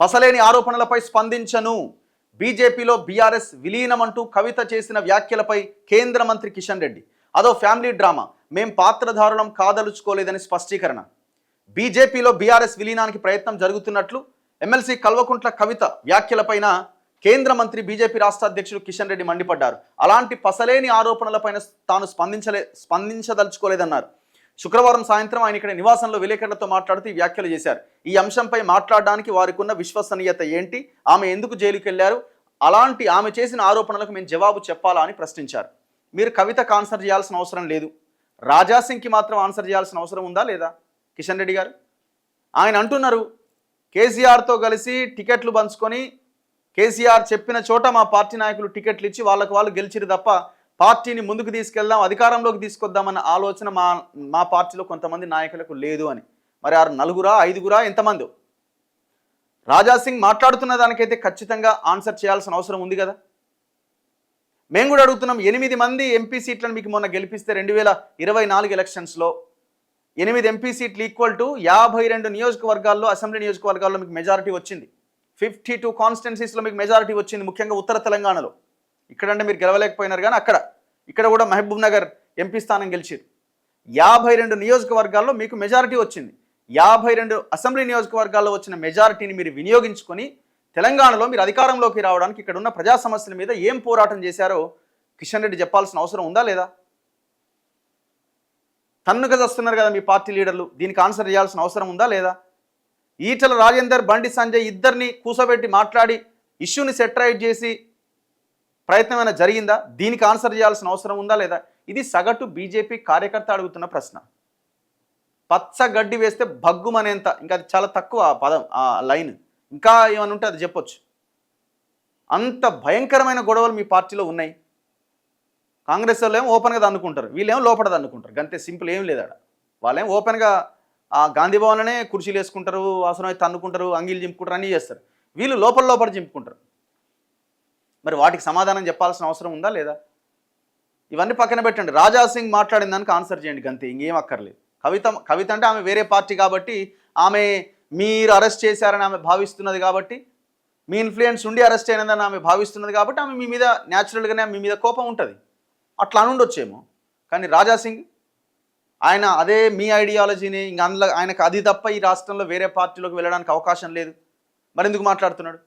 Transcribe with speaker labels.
Speaker 1: పసలేని ఆరోపణలపై స్పందించను. బీజేపీలో బీఆర్ఎస్ విలీనం అంటూ కవిత చేసిన వ్యాఖ్యలపై కేంద్ర మంత్రి కిషన్ రెడ్డి. అదో ఫ్యామిలీ డ్రామా, మేం పాత్రధారులం కాదలుచుకోలేదని స్పష్టీకరణ. బీజేపీలో బీఆర్ఎస్ విలీనానికి ప్రయత్నం జరుగుతున్నట్లు ఎమ్మెల్సీ కల్వకుంట్ల కవిత వ్యాఖ్యలపైన కేంద్ర మంత్రి బీజేపీ రాష్ట్ర అధ్యక్షుడు కిషన్ రెడ్డి మండిపడ్డారు. అలాంటి పసలేని ఆరోపణలపైన తాను స్పందించదలుచుకోలేదన్నారు. శుక్రవారం సాయంత్రం ఆయన ఇక్కడ నివాసంలో విలేకరులతో మాట్లాడుతూ ఈ వ్యాఖ్యలు చేశారు. ఈ అంశంపై మాట్లాడడానికి వారికి ఉన్న విశ్వసనీయత ఏంటి, ఆమె ఎందుకు జైలుకి వెళ్లారు, అలాంటి ఆమె చేసిన ఆరోపణలకు మేము జవాబు చెప్పాలా అని ప్రశ్నించారు. మీరు కవితకు ఆన్సర్ చేయాల్సిన అవసరం లేదు, రాజాసింగ్కి మాత్రం ఆన్సర్ చేయాల్సిన అవసరం ఉందా లేదా కిషన్ రెడ్డి గారు? ఆయన అంటున్నారు, కేసీఆర్తో కలిసి టికెట్లు పంచుకొని కేసీఆర్ చెప్పిన చోట మా పార్టీ నాయకులు టికెట్లు ఇచ్చి వాళ్ళకు వాళ్ళు గెలిచిరు తప్ప పార్టీని ముందుకు తీసుకెళ్దాం, అధికారంలోకి తీసుకొద్దామన్న ఆలోచన మా పార్టీలో కొంతమంది నాయకులకు లేదు అని. మరి ఆ నలుగురా ఐదుగురా ఎంతమంది? రాజాసింగ్ మాట్లాడుతున్న దానికైతే ఖచ్చితంగా ఆన్సర్ చేయాల్సిన అవసరం ఉంది కదా. మేము కూడా అడుగుతున్నాం, 8 మంది ఎంపీ సీట్లను మీకు మొన్న గెలిపిస్తే 2024 ఎలక్షన్స్లో 8 ఎంపీ సీట్లు ఈక్వల్ టు 52 నియోజకవర్గాల్లో, అసెంబ్లీ నియోజకవర్గాల్లో మీకు మెజారిటీ వచ్చింది. 52 కాన్స్టిట్యున్సీస్లో మీకు మెజారిటీ వచ్చింది, ముఖ్యంగా ఉత్తర తెలంగాణలో. ఇక్కడంటే మీరు గెలవలేకపోయినారు, కానీ ఇక్కడ కూడా మహబూబ్ నగర్ ఎంపీ స్థానం గెలిచారు. 52 నియోజకవర్గాల్లో మీకు మెజారిటీ వచ్చింది. 52 అసెంబ్లీ నియోజకవర్గాల్లో వచ్చిన మెజారిటీని మీరు వినియోగించుకొని తెలంగాణలో మీరు అధికారంలోకి రావడానికి ఇక్కడ ఉన్న ప్రజా సమస్యల మీద ఏం పోరాటం చేశారో కిషన్ రెడ్డి చెప్పాల్సిన అవసరం ఉందా లేదా? తన్నుగా వస్తున్నారు కదా మీ పార్టీ లీడర్లు, దీనికి ఆన్సర్ చేయాల్సిన అవసరం ఉందా లేదా? ఈటల రాజేందర్, బండి సంజయ్ ఇద్దరిని కూసబెట్టి మాట్లాడి ఇష్యూని సెటరైట్ చేసి ప్రయత్నం ఏమైనా జరిగిందా? దీనికి ఆన్సర్ చేయాల్సిన అవసరం ఉందా లేదా? ఇది సగటు బీజేపీ కార్యకర్త అడుగుతున్న ప్రశ్న. పచ్చ గడ్డి వేస్తే భగ్గుమనేంత, ఇంకా అది చాలా తక్కువ ఆ పదం, ఆ లైన్. ఇంకా ఏమైనా ఉంటే అది చెప్పొచ్చు. అంత భయంకరమైన గొడవలు మీ పార్టీలో ఉన్నాయి. కాంగ్రెస్ వాళ్ళు ఏమో ఓపెన్గా దన్నుకుంటారు, వీళ్ళేమో లోపల దన్నుకుంటారు, అంతే సింపుల్. ఏం లేదు ఆడ. వాళ్ళేమో ఓపెన్గా ఆ గాంధీ భవన్లోనే కుర్చీలు వేసుకుంటారు, అవసరమైతే తన్నుకుంటారు, అంగీలు చింపుకుంటారు, అన్నీ చేస్తారు. వీళ్ళు లోపల చింపుకుంటారు. మరి వాటికి సమాధానం చెప్పాల్సిన అవసరం ఉందా లేదా? ఇవన్నీ పక్కన పెట్టండి. రాజాసింగ్ మాట్లాడిన దానికి ఆన్సర్ చేయండి, గంతే, ఇంకేం అక్కర్లేదు. కవిత అంటే ఆమె వేరే పార్టీ కాబట్టి, ఆమె మీరు అరెస్ట్ చేశారని ఆమె భావిస్తున్నది కాబట్టి, మీ ఇన్ఫ్లుయెన్స్ ఉండి అరెస్ట్ అయినదని ఆమె భావిస్తున్నది కాబట్టి ఆమె మీ మీద న్యాచురల్గానే మీ మీద కోపం ఉంటుంది, అట్లా అనుండొచ్చేమో. కానీ రాజాసింగ్ ఆయన అదే మీ ఐడియాలజీని, ఇంక అందులో ఆయనకు అది తప్ప ఈ రాష్ట్రంలో వేరే పార్టీలోకి వెళ్ళడానికి అవకాశం లేదు, మరి ఎందుకు మాట్లాడుతున్నాడు?